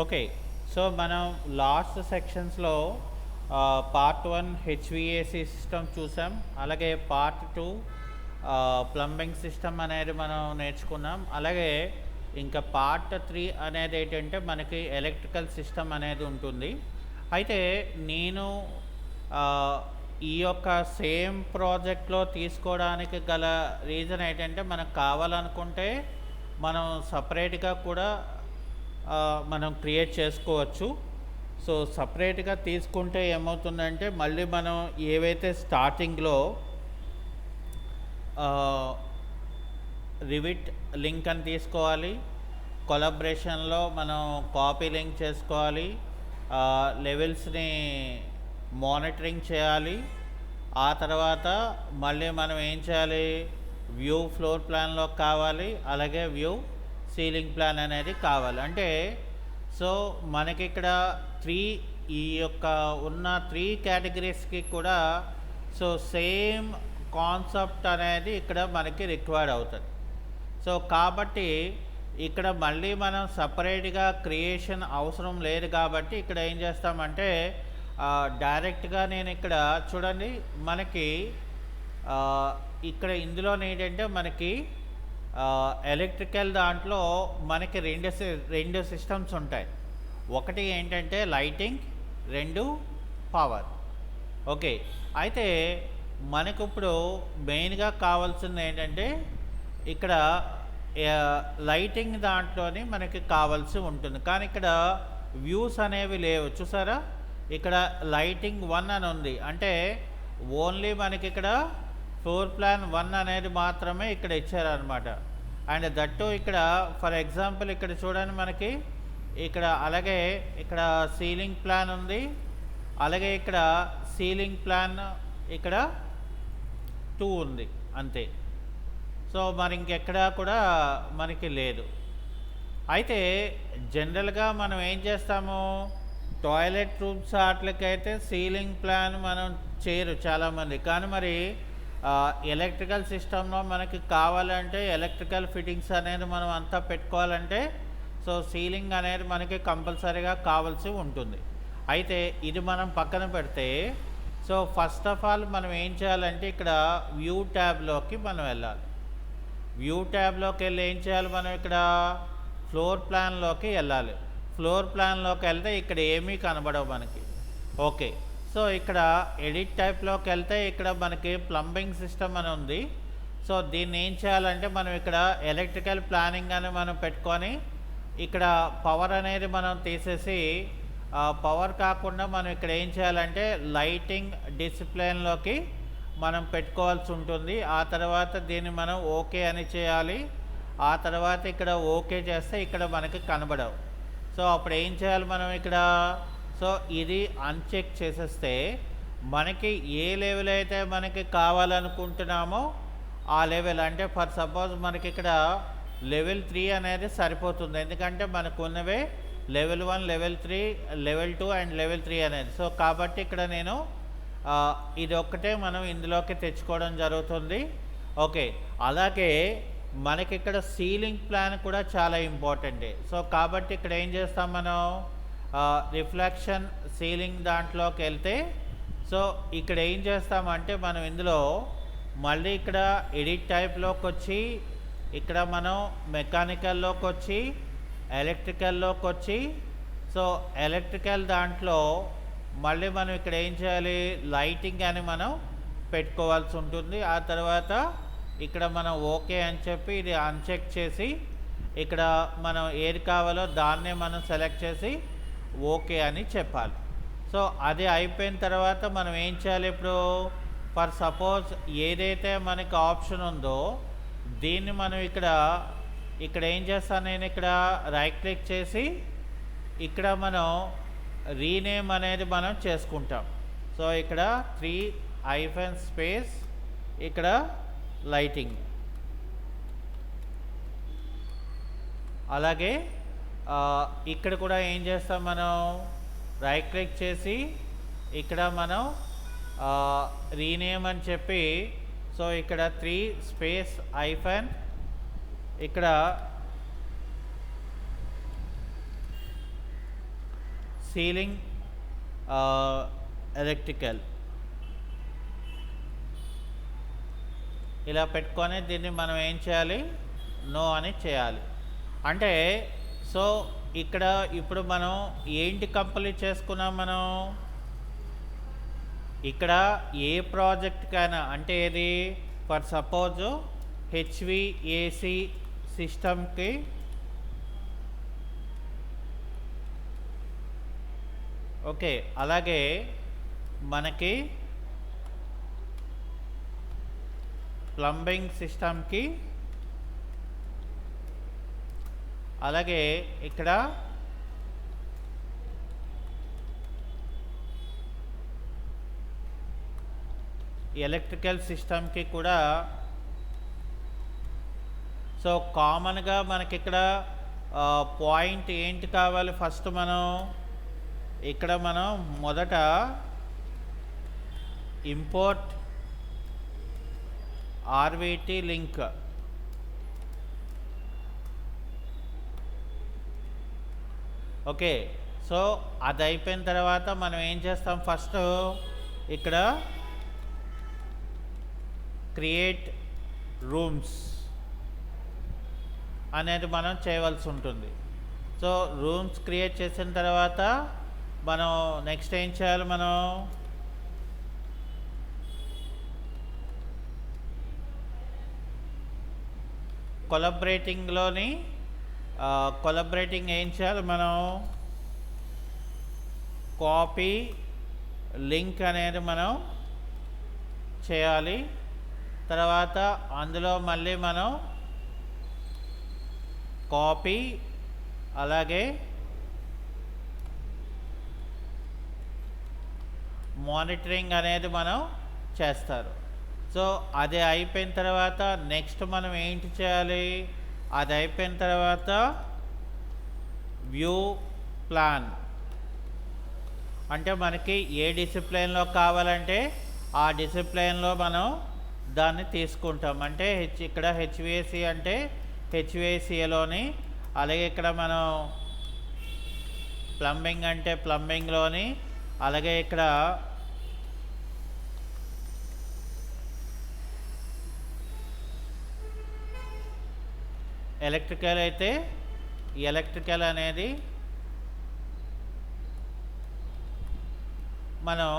Okay. So, మనం last సెక్షన్స్‌లో part 1 HVAC system చూసాం. అలాగే పార్ట్ 2 ప్లంబింగ్ సిస్టమ్ అనేది మనం నేర్చుకున్నాం. అలాగే ఇంకా పార్ట్ 3 అనేది ఏంటంటే మనకి ఎలక్ట్రికల్ సిస్టమ్ అనేది ఉంటుంది. అయితే నేను ఆహ్, ఈ యొక్క సేమ్ ప్రాజెక్ట్‌లో తీసుకోవడానికి గల రీజన్ ఏంటంటే మనకు కావాలనుకుంటే మనం సపరేట్‌గా కూడా మనం క్రియేట్ చేసుకోవచ్చు. సో, సపరేట్‌గా తీసుకుంటే ఏమవుతుందంటే మళ్ళీ మనం ఏవైతే స్టార్టింగ్‌లో ఆహ్, రివిట్ లింక్ అని తీసుకోవాలి. కొలాబరేషన్‌లో మనం కాపీ లింక్ చేసుకోవాలి. లెవెల్స్‌ని మానిటరింగ్ చేయాలి. ఆ తర్వాత మళ్ళీ మనం ఏం చేయాలి? వ్యూ ఫ్లోర్ ప్లాన్‌లోకి కావాలి. అలాగే వ్యూ సీలింగ్ ప్లాన్ అనేది కావాలి. అంటే సో, మనకిక్కడ 3 ఈ యొక్క ఉన్న 3 కేటగిరీస్‌కి కూడా సో, సేమ్ కాన్సెప్ట్ అనేది ఇక్కడ మనకి రిక్వైర్డ్ అవుతది. సో, కాబట్టి ఇక్కడ మళ్ళీ మనం సపరేట్‌గా క్రియేషన్ అవసరం లేదు కాబట్టి ఇక్కడ ఏం చేస్తామంటే డైరెక్ట్‌గా నేను ఇక్కడ చూడండి మనకి ఆహ్, ఇక్కడ ఇందులోనేంటంటే మనకి ఎలక్ట్రికల్ దాంట్లో మనకి 2 సిస్టమ్స్ ఉంటాయి. ఒకటి ఏంటంటే లైటింగ్, 2 పవర్. ఓకే. అయితే మనకిప్పుడు మెయిన్‌గా కావాల్సింది ఏంటంటే ఇక్కడ లైటింగ్ దాంట్లోని మనకి కావాల్సి ఉంటుంది. కానీ ఇక్కడ వ్యూస్ అనేవి లేవు. చూసారా? ఇక్కడ లైటింగ్ 1 అని ఉంది. అంటే ఓన్లీ మనకిక్కడ ఫ్లోర్ ప్లాన్ 1 అనేది మాత్రమే ఇక్కడ ఇచ్చారనమాట. అండ్ దట్టు ఇక్కడ ఫర్ ఎగ్జాంపుల్ ఇక్కడ చూడండి మనకి ఇక్కడ అలాగే ఇక్కడ సీలింగ్ ప్లాన్ ఉంది. అలాగే ఇక్కడ సీలింగ్ ప్లాన్ ఇక్కడ 2 ఉంది అంతే. సో, మరి ఇంకెక్కడా కూడా మనకి లేదు. అయితే జనరల్‌గా మనం ఏం చేస్తాము? టాయిలెట్ రూమ్స్ ఆట్లకైతే సీలింగ్ ప్లాన్ మనం చేయరు చాలామంది. కానీ మరి ఎలక్ట్రికల్ సిస్టమ్‌లో మనకి కావాలంటే ఎలక్ట్రికల్ ఫిట్టింగ్స్ అనేది మనం అంతా పెట్టుకోవాలంటే సో, సీలింగ్ అనేది మనకి కంపల్సరీగా కావాల్సి ఉంటుంది. అయితే ఇది మనం పక్కన పెడితే సో, ఫస్ట్ ఆఫ్ ఆల్ మనం ఏం చేయాలంటే ఇక్కడ వ్యూ ట్యాబ్‌లోకి మనం వెళ్ళాలి. వ్యూ ట్యాబ్‌లోకి వెళ్ళి ఏం చేయాలి మనం ఇక్కడ ఫ్లోర్ ప్లాన్‌లోకి వెళ్ళాలి. ఫ్లోర్ ప్లాన్‌లోకి వెళ్తే ఇక్కడ ఏమీ కనబడవు మనకి. ఓకే. సో, ఇక్కడ ఎడిట్ టైప్‌లోకి వెళ్తే ఇక్కడ మనకి ప్లంబింగ్ సిస్టమ్ అని ఉంది. సో, దీన్ని ఏం చేయాలంటే మనం ఇక్కడ ఎలక్ట్రికల్ ప్లానింగ్ అని మనం పెట్టుకొని ఇక్కడ పవర్ అనేది మనం తీసేసి పవర్ కాకుండా మనం ఇక్కడ ఏం చేయాలంటే లైటింగ్ డిసిప్లిన్‌లోకి మనం పెట్టుకోవాల్సి ఉంటుంది. ఆ తర్వాత దీన్ని మనం ఓకే అని చేయాలి. ఆ తర్వాత ఇక్కడ ఓకే చేస్తే ఇక్కడ మనకి కనబడవు. సో, అప్పుడు ఏం చేయాలి మనం ఇక్కడ? సో, ఇది అన్‌చెక్ చేసేస్తే మనకి ఏ లెవెల్ అయితే మనకి కావాలనుకుంటున్నామో ఆ లెవెల్ అంటే ఫర్ సపోజ్ మనకిక్కడ లెవెల్ 3 అనేది సరిపోతుంది. ఎందుకంటే మనకున్నవే level 1, level 3, level 2 and level 3 అనేది. సో, కాబట్టి ఇక్కడ నేను ఇదొక్కటే మనం ఇందులోకి తెచ్చుకోవడం జరుగుతుంది. ఓకే. అలాగే మనకిక్కడ సీలింగ్ ప్లాన్ కూడా చాలా ఇంపార్టెంటే. సో, కాబట్టి ఇక్కడ ఏం చేస్తాం మనం రిఫ్లెక్షన్ సీలింగ్ దాంట్లోకి వెళ్తే సో, ఇక్కడ ఏం చేస్తామంటే మనం ఇందులో మళ్ళీ ఇక్కడ ఎడిట్ టైప్‌లోకి వచ్చి ఇక్కడ మనం మెకానికల్‌లోకి వచ్చి ఎలక్ట్రికల్‌లోకి వచ్చి సో, ఎలక్ట్రికల్ దాంట్లో మళ్ళీ మనం ఇక్కడ ఏం చేయాలి? లైటింగ్ అని మనం పెట్టుకోవాల్సి ఉంటుంది. ఆ తర్వాత ఇక్కడ మనం ఓకే అని చెప్పి ఇది అన్‌చెక్ చేసి ఇక్కడ మనం ఏది కావాలో దాన్నే మనం సెలెక్ట్ చేసి ఓకే అని చెప్పాలి. సో, అది అయిపోయిన తర్వాత మనం ఏం చేయాలి ఇప్పుడు? ఫర్ సపోజ్ ఏదైతే మనకి ఆప్షన్ ఉందో దీన్ని మనం ఇక్కడ ఏం చేస్తాను నేను ఇక్కడ రైట్ క్లిక్ చేసి ఇక్కడ మనం రీనేమ్ అనేది మనం చేసుకుంటాం. సో, ఇక్కడ 3 స్పేస్ ఇక్కడ లైటింగ్. అలాగే ఇక్కడ కూడా ఏం చేస్తాం మనం రైట్ క్లిక్ చేసి ఇక్కడ మనం రీనేమ్ అని చెప్పి సో, ఇక్కడ 3 స్పేస్ ఇక్కడ సీలింగ్ ఎలక్ట్రికల్ ఇలా పెట్టుకొని దీన్ని మనం ఏం చేయాలి, నో అని చేయాలి. అంటే సో ఇక్కడ ఇప్పుడు మనం ఏంటి కంప్లీట్ చేసుకున్నాం, మనం ఇక్కడ ఏ ప్రాజెక్ట్కైనా అంటే ఏది ఫర్ సపోజ్ హెచ్విఏసి సిస్టమ్కి ఓకే, అలాగే మనకి ప్లంబింగ్ సిస్టమ్కి, అలాగే ఇక్కడ ఎలక్ట్రికల్ సిస్టమ్కి కూడా. సో కామన్గా మనకి ఇక్కడ పాయింట్ ఏంటి కావాలి, ఫస్ట్ మనం ఇక్కడ మనం మొదట ఇంపోర్ట్ ఆర్విటి లింక్ ఓకే. సో అది అయిపోయిన తర్వాత మనం ఏం చేస్తాం, ఫస్ట్ ఇక్కడ క్రియేట్ రూమ్స్ అనేది మనం చేయవలసి ఉంటుంది. సో రూమ్స్ క్రియేట్ చేసిన తర్వాత మనం నెక్స్ట్ ఏం చేయాలి, మనం కొలాబరేటింగ్ ఏం చేయాలి, మనం కాపీ లింక్ అనేది మనం చేయాలి. తర్వాత అందులో మళ్ళీ మనం కాపీ, అలాగే మానిటరింగ్ అనేది మనం చేస్తారు. సో అది అయిపోయిన తర్వాత నెక్స్ట్ మనం ఏంటి చేయాలి, అది అయిపోయిన తర్వాత వ్యూ ప్లాన్ అంటే మనకి ఏ డిసిప్లిన్లో కావాలంటే ఆ డిసిప్లిన్లో మనం దాన్ని తీసుకుంటాం. అంటే ఇక్కడ హెచ్విఏసి అంటే హెచ్విఏసిలోని, అలాగే ఇక్కడ మనం ప్లంబింగ్ అంటే ప్లంబింగ్లోని, అలాగే ఇక్కడ ఎలక్ట్రికల్ అయితే ఎలక్ట్రికల్ అనేది మనం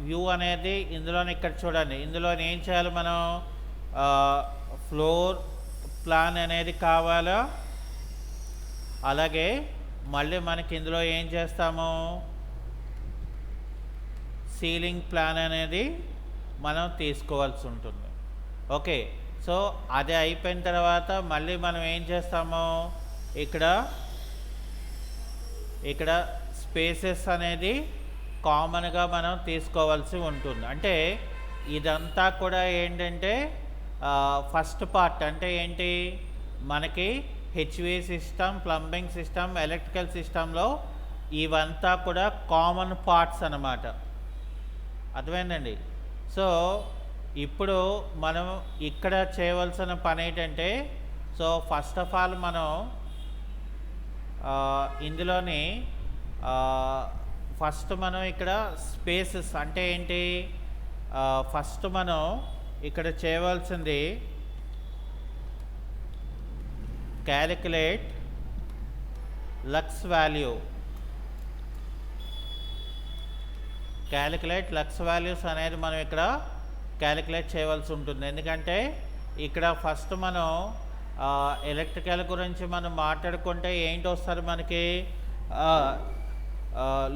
వ్యూ అనేది ఇందులోనే, ఇక్కడ చూడండి ఇందులో ఏం చేయాలి, మనం ఫ్లోర్ ప్లాన్ అనేది కావాలా, అలాగే మళ్ళీ మనకి ఇందులో ఏం చేస్తాము, సీలింగ్ ప్లాన్ అనేది మనం తీసుకోవాల్సి ఉంటుంది. ఓకే. సో అది అయిపోయిన తర్వాత మళ్ళీ మనం ఏం చేస్తాము, ఇక్కడ స్పేసెస్ అనేది కామన్గా మనం తీసుకోవాల్సి ఉంటుంది. అంటే ఇదంతా కూడా ఏంటంటే ఫస్ట్ పార్ట్ అంటే ఏంటి, మనకి HV system, plumbing system, electrical సిస్టంలో ఇవంతా కూడా కామన్ పార్ట్స్ అన్నమాట. అర్థమైందండి. సో ఇప్పుడు మనం ఇక్కడ చేయవలసిన పని ఏంటంటే, సో ఫస్ట్ ఆఫ్ ఆల్ మనం ఇందులోని ఫస్ట్ మనం ఇక్కడ స్పేసెస్ అంటే ఏంటి, ఫస్ట్ మనం ఇక్కడ చేయవలసింది క్యాలిక్యులేట్ లక్స్ వాల్యూస్ అనేది మనం ఇక్కడ క్యాలిక్యులేట్ చేయవలసి ఉంటుంది. ఎందుకంటే ఇక్కడ ఫస్ట్ మనం ఎలక్ట్రికల్ గురించి మనం మాట్లాడుకుంటే ఏంటి వస్తారు మనకి,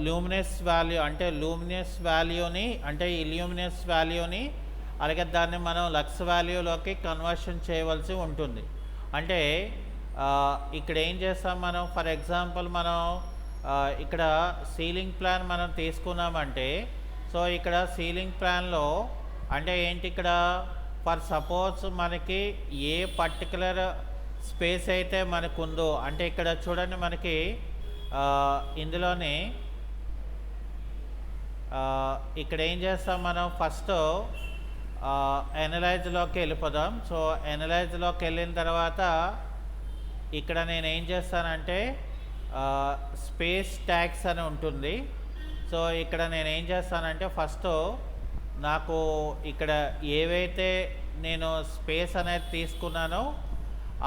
లూమినస్ వాల్యూ అంటే ఈ లూమినస్ వాల్యూని అలాగే దాన్ని మనం లక్స్ వాల్యూలోకి కన్వర్షన్ చేయవలసి ఉంటుంది. అంటే ఇక్కడ ఏం చేస్తాం మనం, ఫర్ ఎగ్జాంపుల్ మనం ఇక్కడ సీలింగ్ ప్లాన్ మనం తీసుకున్నామంటే, సో ఇక్కడ సీలింగ్ ప్లాన్లో అంటే ఏంటి, ఇక్కడ ఫర్ సపోజ్ మనకి ఏ పర్టికులర్ స్పేస్ అయితే మనకు ఉందో, అంటే ఇక్కడ చూడండి మనకి ఇందులోని ఇక్కడ ఏం చేస్తాం మనం, ఫస్ట్ ఎనలైజ్లోకి వెళ్ళిపోదాం. సో ఎనలైజ్లోకి వెళ్ళిన తర్వాత ఇక్కడ నేను ఏం చేస్తానంటే స్పేస్ ట్యాక్స్ అని ఉంటుంది. సో ఇక్కడ నేను ఏం చేస్తానంటే ఫస్ట్ నాకు ఇక్కడ ఏవైతే నేను స్పేస్ అనేది తీసుకున్నానో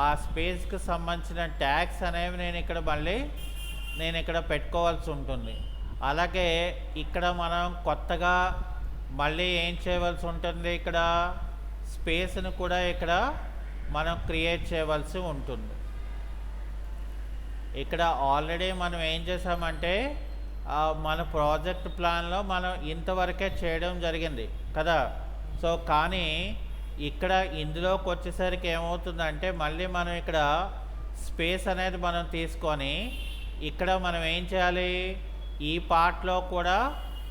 ఆ స్పేస్కి సంబంధించిన ట్యాక్స్ అనేవి నేను ఇక్కడ పెట్టుకోవాల్సి ఉంటుంది. అలాగే ఇక్కడ మనం కొత్తగా మళ్ళీ ఏం చేయవలసి ఉంటుంది, ఇక్కడ స్పేస్ని కూడా ఇక్కడ మనం క్రియేట్ చేయవలసి ఉంటుంది. ఇక్కడ ఆల్రెడీ మనం ఏం చేసామంటే మన ప్రాజెక్ట్ ప్లాన్లో మనం ఇంతవరకే చేయడం జరిగింది కదా. సో కానీ ఇక్కడ ఇందులోకి వచ్చేసరికి ఏమవుతుందంటే మళ్ళీ మనం ఇక్కడ స్పేస్ అనేది మనం తీసుకొని ఇక్కడ మనం ఏం చేయాలి, ఈ పార్ట్లో కూడా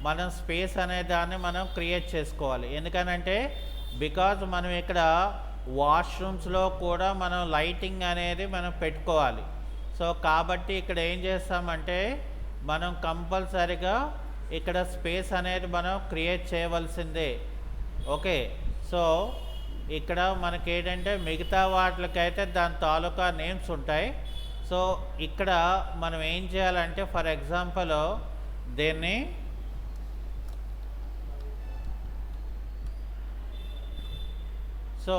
మనం స్పేస్ అనే దాన్ని మనం క్రియేట్ చేసుకోవాలి. ఎందుకనంటే బికాజ్ మనం ఇక్కడ వాష్రూమ్స్లో కూడా మనం లైటింగ్ అనేది మనం పెట్టుకోవాలి. సో కాబట్టి ఇక్కడ ఏం చేస్తామంటే మనం కంపల్సరిగా ఇక్కడ స్పేస్ అనేది మనం క్రియేట్ చేయవలసిందే. ఓకే, సో ఇక్కడ మనకి ఏంటంటే మిగతా వాటికైతే దాని తాలూకా నేమ్స్ ఉంటాయి. సో ఇక్కడ మనం ఏం చేయాలంటే ఫర్ ఎగ్జాంపుల్ దీన్ని సో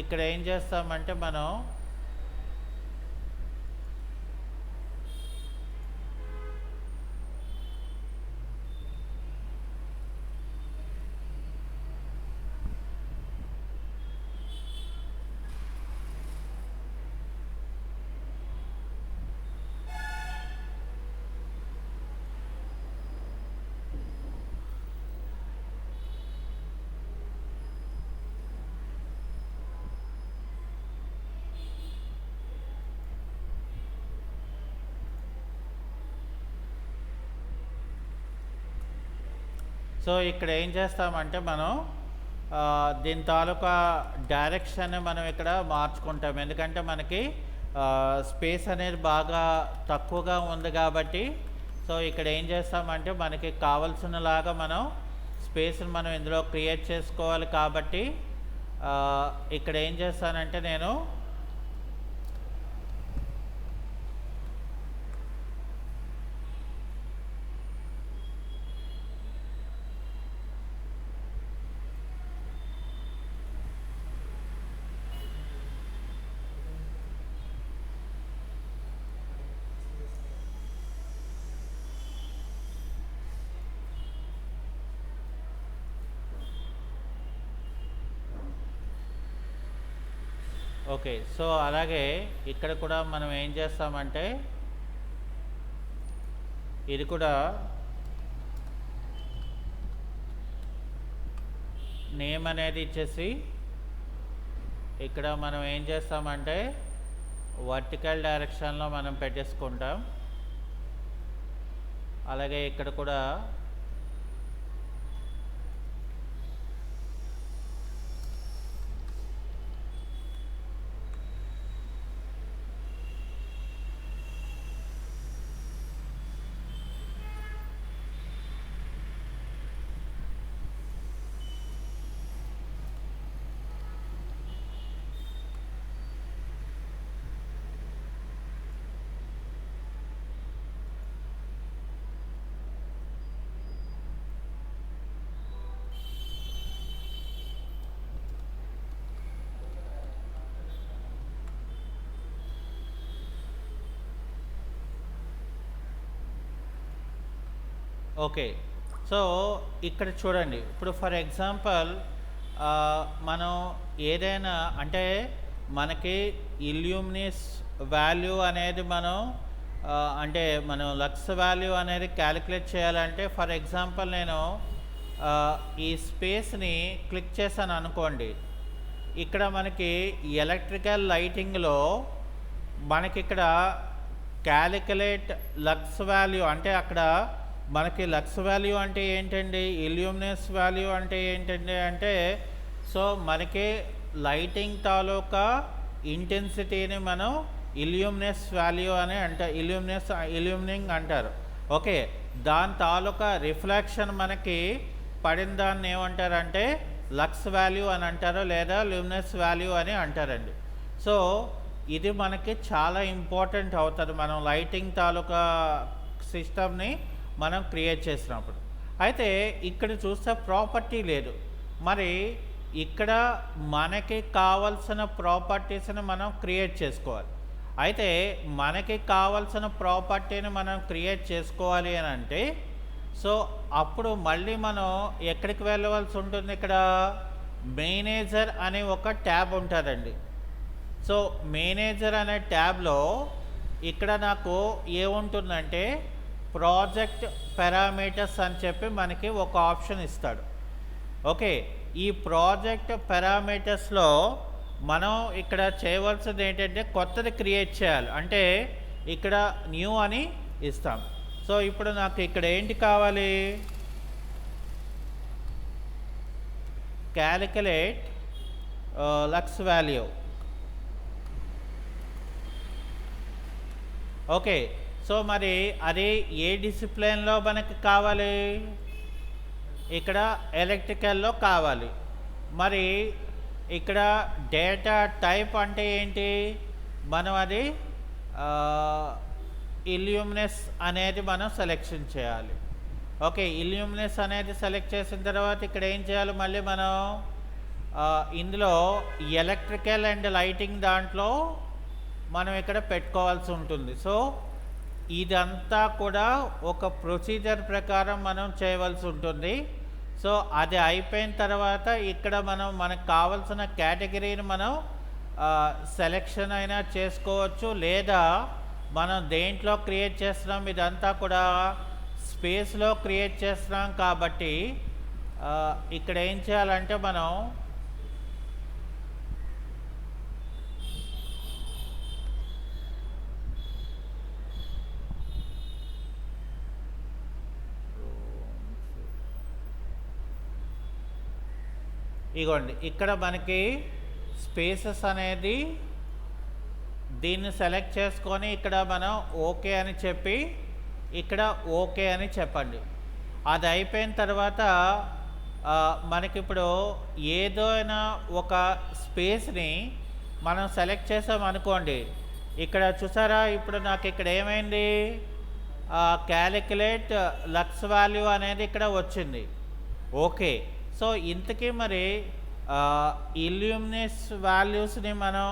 ఇక్కడ ఏం చేస్తామంటే మనం సో ఇక్కడ ఏం చేస్తామంటే మనం దీని తాలూకా డైరెక్షన్ మనం ఇక్కడ మార్చుకుంటాం. ఎందుకంటే మనకి స్పేస్ అనేది బాగా తక్కువగా ఉంది కాబట్టి సో ఇక్కడ ఏం చేస్తామంటే మనకి కావలసినలాగా మనం స్పేస్ని మనం ఇందులో క్రియేట్ చేసుకోవాలి. కాబట్టి ఇక్కడ ఏం చేస్తానంటే నేను ఓకే, సో అలాగే ఇక్కడ కూడా మనం ఏం చేస్తామంటే ఇది కూడా నేమ్ అనేది ఇచ్చేసి ఇక్కడ మనం ఏం చేస్తామంటే వర్టికల్ డైరెక్షన్లో మనం పెట్టేసుకుంటాం. అలాగే ఇక్కడ కూడా ఓకే, సో ఇక్కడ చూడండి. ఇప్పుడు ఫర్ ఎగ్జాంపుల్ మనం ఏదైనా అంటే మనకి ఇల్యూమినస్ వాల్యూ అనేది మనం అంటే మనం లక్స్ వాల్యూ అనేది క్యాలిక్యులేట్ చేయాలంటే ఫర్ ఎగ్జాంపుల్ నేను ఈ స్పేస్ని క్లిక్ చేశాను అనుకోండి. ఇక్కడ మనకి ఎలక్ట్రికల్ లైటింగ్లో మనకి ఇక్కడ క్యాలిక్యులేట్ లక్స్ వాల్యూ అంటే అక్కడ మనకి లక్స్ వాల్యూ అంటే ఏంటండి, ఇల్యూమినస్ వాల్యూ అంటే ఏంటండి అంటే సో మనకి లైటింగ్ తాలూకా ఇంటెన్సిటీని మనం ఇల్యూమినస్ వాల్యూ అని ఇల్యూమినింగ్ అంటారు. ఓకే, దాని తాలూకా రిఫ్లెక్షన్ మనకి పడిన దాన్ని ఏమంటారంటే లక్స్ వాల్యూ అని అంటారు లేదా ల్యూమినస్ వాల్యూ అని అంటారండి. సో ఇది మనకి చాలా ఇంపార్టెంట్ అవుతుంది మనం లైటింగ్ తాలూకా సిస్టమ్ని మనం క్రియేట్ చేసినప్పుడు. అయితే ఇక్కడ చూస్తే ప్రాపర్టీ లేదు. మరి ఇక్కడ మనకి కావాల్సిన ప్రాపర్టీస్ని మనం క్రియేట్ చేసుకోవాలి. అయితే మనకి కావాల్సిన ప్రాపర్టీని మనం క్రియేట్ చేసుకోవాలి అని అంటే సో అప్పుడు మళ్ళీ మనం ఎక్కడికి వెళ్ళవలసి ఉంటుంది? ఇక్కడ మేనేజర్ అనే ఒక ట్యాబ్ ఉంటుందండి. సో మేనేజర్ అనే ట్యాబ్లో ఇక్కడ నాకు ఏముంటుందంటే ప్రాజెక్ట్ పారామీటర్స్ అని చెప్పి మనకి ఒక ఆప్షన్ ఇస్తాడు. ఓకే, ఈ ప్రాజెక్ట్ పారామీటర్స్లో మనం ఇక్కడ చేయవలసింది ఏంటంటే కొత్తది క్రియేట్ చేయాలి. అంటే ఇక్కడ న్యూ అని ఇస్తాం. సో ఇప్పుడు నాకు ఇక్కడ ఏంటి కావాలి? Calculate lux value. Okay, so మరి అది ఏ డిసిప్లిన్లో మనకి కావాలి? ఇక్కడ ఎలక్ట్రికల్లో కావాలి. మరి ఇక్కడ డేటా టైప్ అంటే ఏంటి? మనం అది ఇల్యూమినెస్ అనేది మనం సెలెక్షన్ చేయాలి. ఓకే, ఇల్యూమినెస్ అనేది సెలెక్ట్ చేసిన తర్వాత ఇక్కడ ఏం చేయాలి? మళ్ళీ మనం ఇందులో ఎలక్ట్రికల్ అండ్ లైటింగ్ దాంట్లో మనం ఇక్కడ పెట్టుకోవాల్సి ఉంటుంది. సో ఇదంతా కూడా ఒక ప్రొసీజర్ ప్రకారం మనం చేయవలసి ఉంటుంది. సో అది అయిపోయిన తర్వాత ఇక్కడ మనం మనకు కావాల్సిన కేటగిరీని మనం సెలెక్షన్ అయినా చేసుకోవచ్చు, లేదా మనం దేంట్లో క్రియేట్ చేస్తున్నాం ఇదంతా కూడా స్పేస్లో క్రియేట్ చేస్తున్నాం కాబట్టి ఇక్కడ ఏం చేయాలంటే మనం ఇగోండి ఇక్కడ మనకి స్పేసెస్ అనేది దీన్ని సెలెక్ట్ చేసుకొని ఇక్కడ మనం ఓకే అని చెప్పి ఇక్కడ ఓకే అని చెప్పండి. అది అయిపోయిన తర్వాత మనకిప్పుడు ఏదైనా ఒక స్పేస్ని మనం సెలెక్ట్ చేసామనుకోండి, ఇక్కడ చూసారా ఇప్పుడు నాకు ఇక్కడ ఏమైంది? క్యాలిక్యులేట్ లక్స్ వాల్యూ అనేది ఇక్కడ వచ్చింది. ఓకే, సో ఇంతకీ మరి ఇల్యూమినెస్ వాల్యూస్ని మనం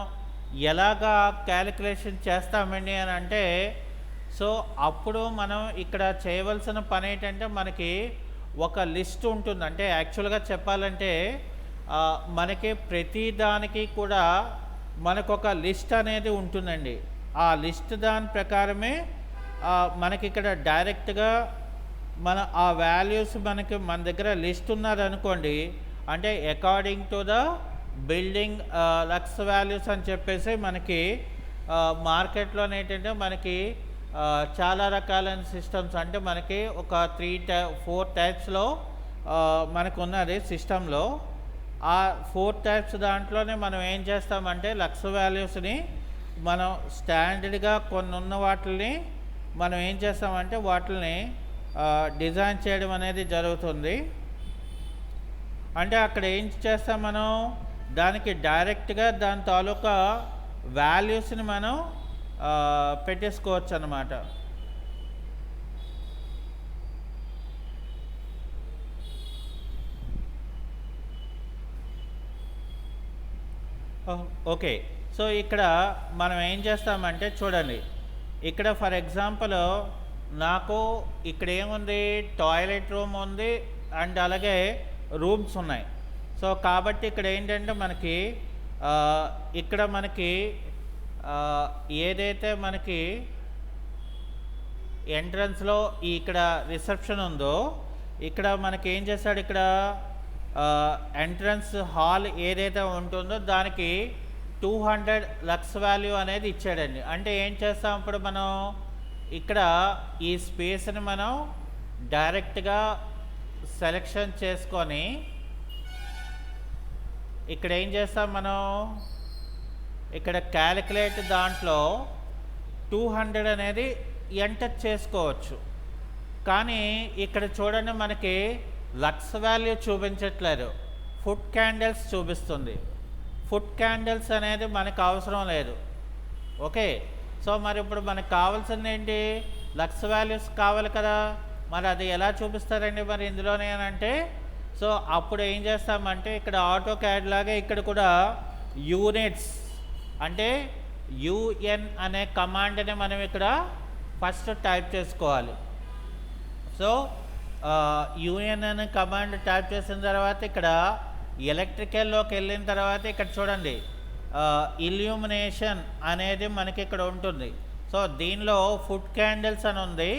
ఎలాగా క్యాలిక్యులేషన్ చేస్తామండి అని అంటే సో అప్పుడు మనం ఇక్కడ చేయవలసిన పని ఏంటంటే మనకి ఒక లిస్ట్ ఉంటుంది. అంటే యాక్చువల్గా చెప్పాలంటే మనకి ప్రతి దానికి కూడా మనకు ఒక లిస్ట్ అనేది ఉంటుందండి. ఆ లిస్ట్ దాని ప్రకారమే మనకి ఇక్కడ డైరెక్ట్గా మన ఆ వాల్యూస్ మనకి మన దగ్గర లిస్ట్ ఉన్నదనుకోండి, అంటే according to the building lux values అని చెప్పేసి మనకి మార్కెట్లో ఏంటంటే మనకి చాలా రకాలైన సిస్టమ్స్, అంటే మనకి ఒక 4 టైప్స్లో మనకు ఉన్నది సిస్టంలో. ఆ 4 టైప్స్ దాంట్లోనే మనం ఏం చేస్తామంటే లక్స్ వాల్యూస్ని మనం స్టాండర్డ్గా కొన్ని ఉన్న వాటిని మనం ఏం చేస్తామంటే వాటిని డిజైన్ చేయడం అనేది జరుగుతుంది. అంటే అక్కడ ఏం చేస్తాం మనం దానికి డైరెక్ట్గా దాని తాలూకా వాల్యూస్ని మనం పెట్టేసుకోవచ్చు అన్నమాట. ఓకే, సో ఇక్కడ మనం ఏం చేస్తామంటే చూడండి, ఇక్కడ ఫర్ ఎగ్జాంపుల్ నాకు ఇక్కడ ఏముంది? టాయిలెట్ రూమ్ ఉంది అండ్ అలాగే రూమ్స్ ఉన్నాయి. సో కాబట్టి ఇక్కడ ఏంటంటే మనకి ఇక్కడ మనకి ఏదైతే మనకి ఎంట్రన్స్లో ఇక్కడ రిసెప్షన్ ఉందో ఇక్కడ మనకి ఏం చేశాడు? ఇక్కడ ఎంట్రన్స్ హాల్ ఏదైతే ఉంటుందో దానికి 200 లక్స్ వాల్యూ అనేది ఇచ్చాడండి. అంటే ఏం చేస్తాం ఇప్పుడు మనం ఇక్కడ ఈ స్పేస్ని మనం డైరెక్ట్గా సెలెక్షన్ చేసుకొని ఇక్కడ ఏం చేస్తాం మనం ఇక్కడ క్యాలిక్యులేట్ దాంట్లో 200 అనేది ఎంటర్ చేసుకోవచ్చు. కానీ ఇక్కడ చూడండి మనకి లక్స్ వాల్యూ చూపించట్లేదు, ఫుట్ క్యాండిల్స్ చూపిస్తుంది. ఫుట్ క్యాండిల్స్ అనేది మనకు అవసరం లేదు. ఓకే. సో మరి ఇప్పుడు మనకు కావాల్సింది ఏంటి, లక్స్ వాల్యూస్ కావాలి కదా. మరి అది ఎలా చూపిస్తారండి మరి ఇందులోనే అని అంటే, సో అప్పుడు ఏం చేస్తామంటే ఇక్కడ ఆటో క్యాడ్ లాగే ఇక్కడ కూడా యూనిట్స్ అంటే యుఎన్ అనే కమాండ్ని మనం ఇక్కడ ఫస్ట్ టైప్ చేసుకోవాలి. సో యుఎన్ అనే కమాండ్ టైప్ చేసిన తర్వాత ఇక్కడ ఎలక్ట్రికల్లోకి వెళ్ళిన తర్వాత ఇక్కడ చూడండి ఇల్యూమినేషన్ అనేది మనకి ఇక్కడ ఉంటుంది. సో దీనిలో ఫుట్ క్యాండిల్స్ అని ఉంది.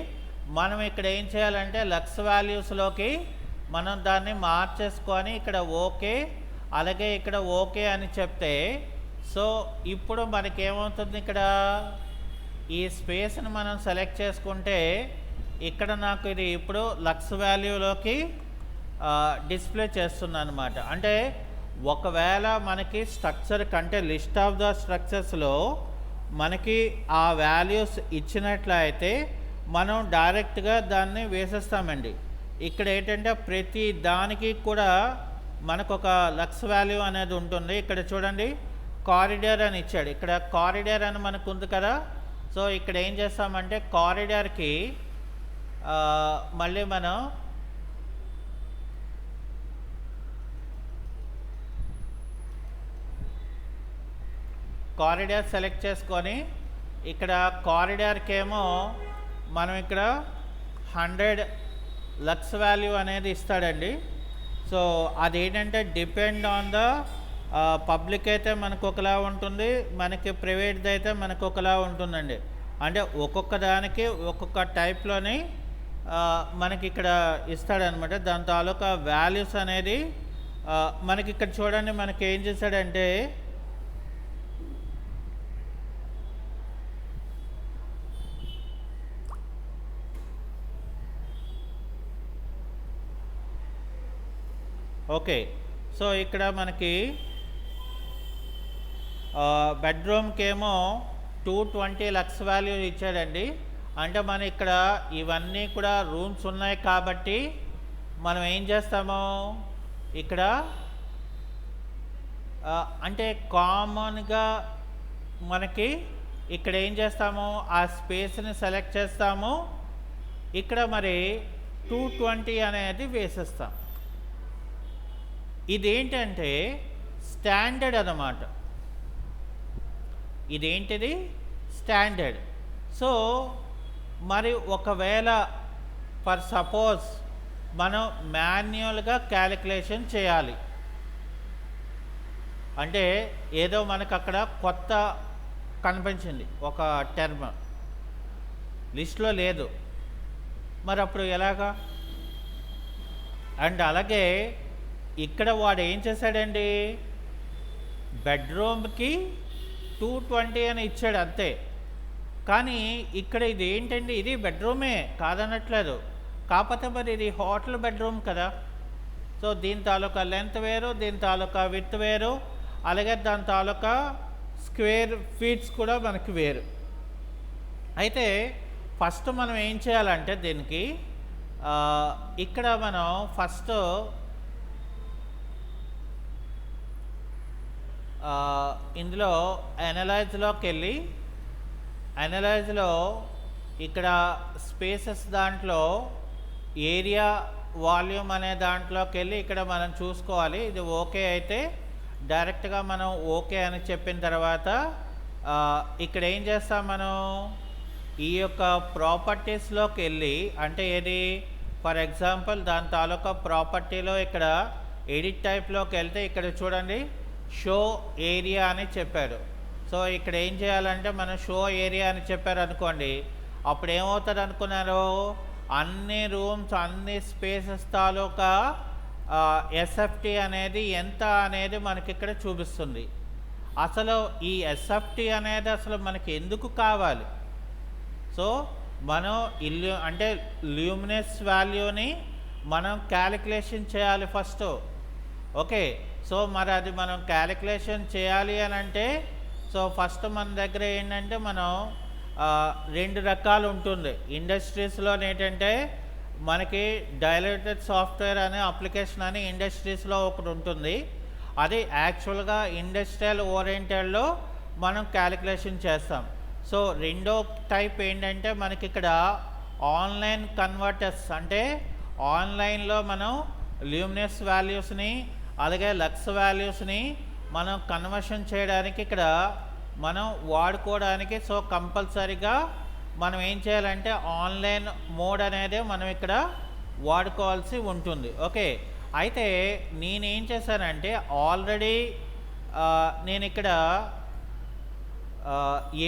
మనం ఇక్కడ ఏం చేయాలంటే లక్స్ వాల్యూస్లోకి మనం దాన్ని మార్చేసుకొని ఇక్కడ ఓకే, అలాగే ఇక్కడ ఓకే అని చెప్తే, సో ఇప్పుడు మనకేమవుతుంది, ఇక్కడ ఈ స్పేస్ని మనం సెలెక్ట్ చేసుకుంటే ఇక్కడ నాకు ఇది ఇప్పుడు లక్స్ వాల్యూలోకి డిస్ప్లే చేస్తుంది అనమాట. అంటే ఒకవేళ మనకి స్ట్రక్చర్ కంటే లిస్ట్ ఆఫ్ ద స్ట్రక్చర్స్లో మనకి ఆ వాల్యూస్ ఇచ్చినట్లయితే మనం డైరెక్ట్గా దాన్ని వేసేస్తామండి. ఇక్కడ ఏంటంటే ప్రతి దానికి కూడా మనకు ఒక లక్స్ వాల్యూ అనేది ఉంటుంది. ఇక్కడ చూడండి కారిడార్ అని ఇచ్చాడు, ఇక్కడ కారిడార్ అని మనకు ఉంది కదా. సో ఇక్కడ ఏం చేస్తామంటే కారిడార్కి మళ్ళీ మనం కారిడార్ సెలెక్ట్ చేసుకొని ఇక్కడ కారిడార్కి ఏమో మనం ఇక్కడ 100 లక్స్ వాల్యూ అనేది ఇస్తాడండి. సో అదేంటంటే డిపెండ్ ఆన్ ద పబ్లిక్ అయితే మనకు ఒకలా ఉంటుంది, మనకి ప్రైవేట్ది అయితే మనకు ఒకలా ఉంటుందండి. అంటే ఒక్కొక్క దానికి ఒక్కొక్క టైప్లోని మనకి ఇక్కడ ఇస్తాడనమాట. దాని తాలూకా వాల్యూస్ అనేది మనకి ఇక్కడ చూడండి మనకి ఏం చేశాడంటే ఓకే. సో ఇక్కడ మనకి బెడ్రూమ్కి ఏమో 220 లక్స్ వాల్యూ ఇచ్చాడండి. అంటే మన ఇక్కడ ఇవన్నీ కూడా రూమ్స్ ఉన్నాయి కాబట్టి మనం ఏం చేస్తాము, ఇక్కడ అంటే కామన్గా మనకి ఇక్కడ ఏం చేస్తాము, ఆ స్పేస్ని సెలెక్ట్ చేస్తాము, ఇక్కడ మరి 220 అనేది వేసేస్తాం. ఇదేంటంటే స్టాండర్డ్ అన్నమాట, ఇదేంటిది స్టాండర్డ్. సో మరి ఒకవేళ ఫర్ సపోజ్ మనం మాన్యువల్గా క్యాలిక్యులేషన్ చేయాలి అంటే ఏదో మనకు అక్కడ కొత్త కనిపించింది, ఒక టర్మ్ లిస్ట్లో లేదు, మరి అప్పుడు ఎలాగా. అండ్ అలాగే ఇక్కడ వాడు ఏం చేశాడండి, బెడ్రూమ్కి 220 అని ఇచ్చాడు అంతే. కానీ ఇక్కడ ఇది ఏంటండి, ఇది బెడ్రూమే కాదనట్లేదు, కాకపోతే మరి ఇది హోటల్ బెడ్రూమ్ కదా. సో దీని తాలూకా లెంత్ వేరు, దీని తాలూకా విడ్త్ వేరు, అలాగే దాని తాలూకా స్క్వేర్ ఫీట్స్ కూడా మనకి వేరు. అయితే ఫస్ట్ మనం ఏం చేయాలంటే దీనికి ఇక్కడ మనం ఫస్ట్ ఇందులో అనలైజ్లోకి వెళ్ళి అనలైజ్లో ఇక్కడ స్పేసెస్ దాంట్లో ఏరియా వాల్యూమ్ అనే దాంట్లోకి వెళ్ళి ఇక్కడ మనం చూసుకోవాలి. ఇది ఓకే అయితే డైరెక్ట్గా మనం ఓకే అని చెప్పిన తర్వాత ఇక్కడ ఏం చేస్తాం, మనం ఈ యొక్క ప్రాపర్టీస్లోకి వెళ్ళి అంటే ఏది ఫర్ ఎగ్జాంపుల్ దాని తాలూకా ప్రాపర్టీలో ఇక్కడ ఎడిట్ టైప్లోకి వెళ్తే ఇక్కడ చూడండి షో ఏరియా అని చెప్పారు. సో ఇక్కడ ఏం చేయాలంటే మనం షో ఏరియా అని చెప్పారు అనుకోండి, అప్పుడు ఏమవుతుంది అనుకున్నారు, అన్ని రూమ్స్ అన్ని స్పేసెస్ తాలూకా ఎస్ఎఫ్టీ అనేది ఎంత అనేది మనకి ఇక్కడ చూపిస్తుంది. అసలు ఈ ఎస్ఎఫ్టీ అనేది అసలు మనకి ఎందుకు కావాలి, సో మనం అంటే ల్యూమినస్ వాల్యూని మనం క్యాలిక్యులేషన్ చేయాలి ఫస్ట్. ఓకే. సో మరి అది మనం క్యాలిక్యులేషన్ చేయాలి అని అంటే సో ఫస్ట్ మన దగ్గర ఏంటంటే మనం 2 రకాలు ఉంటుంది. ఇండస్ట్రీస్లో ఏంటంటే మనకి డైల్యూటెడ్ సాఫ్ట్వేర్ అనే అప్లికేషన్ అని ఇండస్ట్రీస్లో ఒకటి ఉంటుంది. అది యాక్చువల్గా ఇండస్ట్రియల్ ఓరియంటెడ్లో మనం క్యాలిక్యులేషన్ చేస్తాం. సో రెండో టైప్ ఏంటంటే మనకి ఇక్కడ ఆన్లైన్ కన్వర్టర్స్, అంటే ఆన్లైన్లో మనం ల్యూమినస్ వాల్యూస్ని అలాగే లక్స్ వాల్యూస్ని మనం కన్వర్షన్ చేయడానికి ఇక్కడ మనం వాడుకోవడానికి సో కంపల్సరీగా మనం ఏం చేయాలంటే ఆన్లైన్ మోడ్ అనేది మనం ఇక్కడ వాడుకోవాల్సి ఉంటుంది. ఓకే, అయితే నేనేం చేశానంటే ఆల్రెడీ నేను ఇక్కడ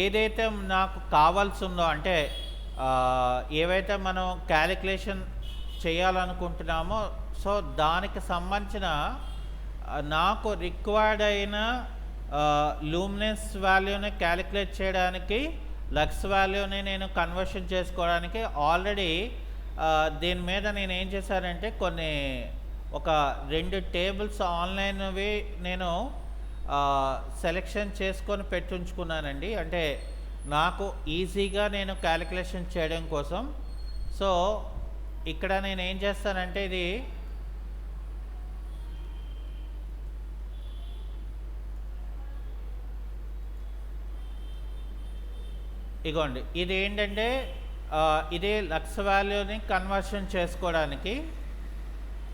ఏదైతే నాకు కావాల్సి ఉందో, అంటే ఏవైతే మనం క్యాలిక్యులేషన్ చేయాలనుకుంటున్నామో సో దానికి సంబంధించిన నాకు రిక్వైర్డ్ అయిన లూమినస్ వాల్యూని క్యాలిక్యులేట్ చేయడానికి లక్స్ వాల్యూని నేను కన్వర్షన్ చేసుకోవడానికి ఆల్రెడీ దీని మీద నేను ఏం చేశానంటే ఒక 2 టేబుల్స్ ఆన్లైన్వి నేను సెలెక్షన్ చేసుకొని పెట్టుంచుకున్నానండి. అంటే నాకు ఈజీగా నేను క్యాలిక్యులేషన్ చేయడం కోసం. సో ఇక్కడ నేను ఏం చేస్తానంటే ఇగోండి, ఇది ఏంటంటే ఇది లక్స్ వాల్యూని కన్వర్షన్ చేసుకోవడానికి,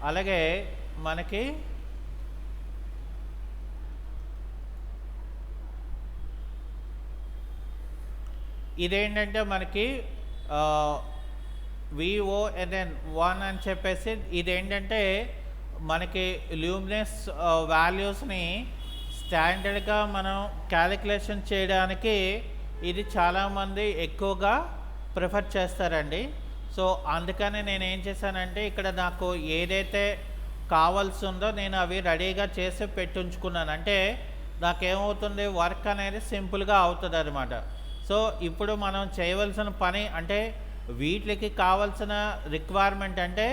అలాగే మనకి ఇదేంటంటే మనకి VONN అని చెప్పేసి ఇదేంటంటే మనకి ల్యూమినస్ వాల్యూస్ని స్టాండర్డ్గా మనం క్యాలిక్యులేషన్ చేయడానికి ఇది చాలామంది ఎక్కువగా ప్రిఫర్ చేస్తారండి. సో అందుకని నేను ఏం చేశానంటే ఇక్కడ నాకు ఏదైతే కావాల్సి ఉందో నేను అవి రెడీగా చేసి పెట్టుంచుకున్నాను. అంటే నాకేమవుతుంది, వర్క్ అనేది సింపుల్గా అవుతుంది అనమాట. సో ఇప్పుడు మనం చేయవలసిన పని అంటే వీటికి కావాల్సిన రిక్వైర్మెంట్, అంటే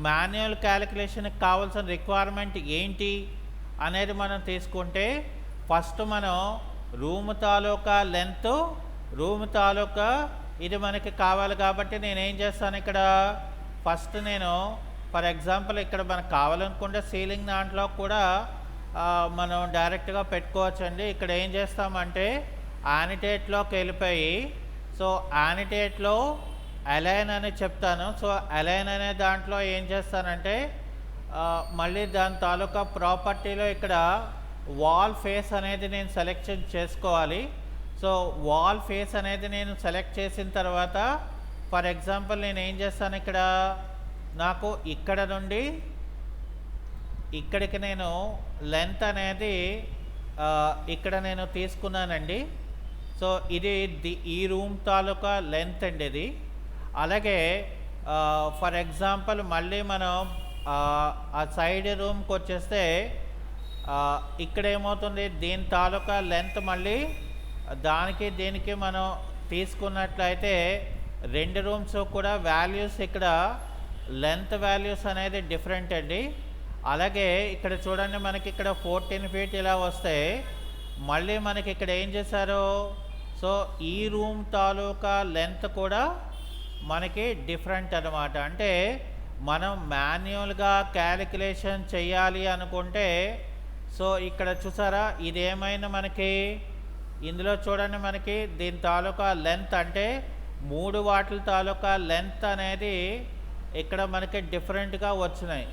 మాన్యువల్ క్యాలిక్యులేషన్కి కావాల్సిన రిక్వైర్మెంట్ ఏంటి అనేది మనం తీసుకుంటే ఫస్ట్ మనం రూమ్ తాలూకా లెంత్, రూమ్ తాలూకా ఇది మనకి కావాలి కాబట్టి నేనేం చేస్తాను ఇక్కడ ఫస్ట్ నేను ఫర్ ఎగ్జాంపుల్ ఇక్కడ మనకు కావాలనుకుంటే సీలింగ్ దాంట్లో కూడా మనం డైరెక్ట్గా పెట్టుకోవచ్చండి. ఇక్కడ ఏం చేస్తామంటే యానిటేట్లోకి వెళ్ళిపోయి సో యానిటేట్లో అలైన్ అని చెప్తాను. సో అలైన్ అనే దాంట్లో ఏం చేస్తానంటే మళ్ళీ దాని తాలూకా ప్రాపర్టీలో ఇక్కడ వాల్ ఫేస్ అనేది నేను సెలెక్షన్ చేసుకోవాలి. సో వాల్ ఫేస్ అనేది నేను సెలెక్ట్ చేసిన తర్వాత ఫర్ ఎగ్జాంపుల్ నేను ఏం చేస్తాను, ఇక్కడ నాకు ఇక్కడ నుండి ఇక్కడికి నేను లెంత్ అనేది ఇక్కడ నేను తీసుకున్నానండి. సో ఇది ఈ రూమ్ తాలూకా లెంత్ అండి ఇది. అలాగే ఫర్ ఎగ్జాంపుల్ మళ్ళీ మనం ఆ సైడ్ రూమ్కి వచ్చేస్తే ఇక్కడ ఏమవుతుంది, దీని తాలూకా లెంత్ మళ్ళీ దానికి దీనికి మనం తీసుకున్నట్లయితే 2 రూమ్స్ కూడా వాల్యూస్ ఇక్కడ లెంత్ వాల్యూస్ అనేది డిఫరెంట్ అండి. అలాగే ఇక్కడ చూడండి మనకి ఇక్కడ 14 ఫీట్ ఇలా వస్తే మళ్ళీ మనకి ఇక్కడ ఏం చేశారు, సో ఈ రూమ్ తాలూకా లెంత్ కూడా మనకి డిఫరెంట్ అన్నమాట. అంటే మనం మాన్యువల్గా క్యాలిక్యులేషన్ చేయాలి అనుకుంటే సో ఇక్కడ చూసారా ఇదేమైనా మనకి ఇందులో చూడండి మనకి దీని తాలూకా లెంత్ అంటే 3 వాటిల తాలూకా లెంత్ అనేది ఇక్కడ మనకి డిఫరెంట్గా వచ్చినాయి.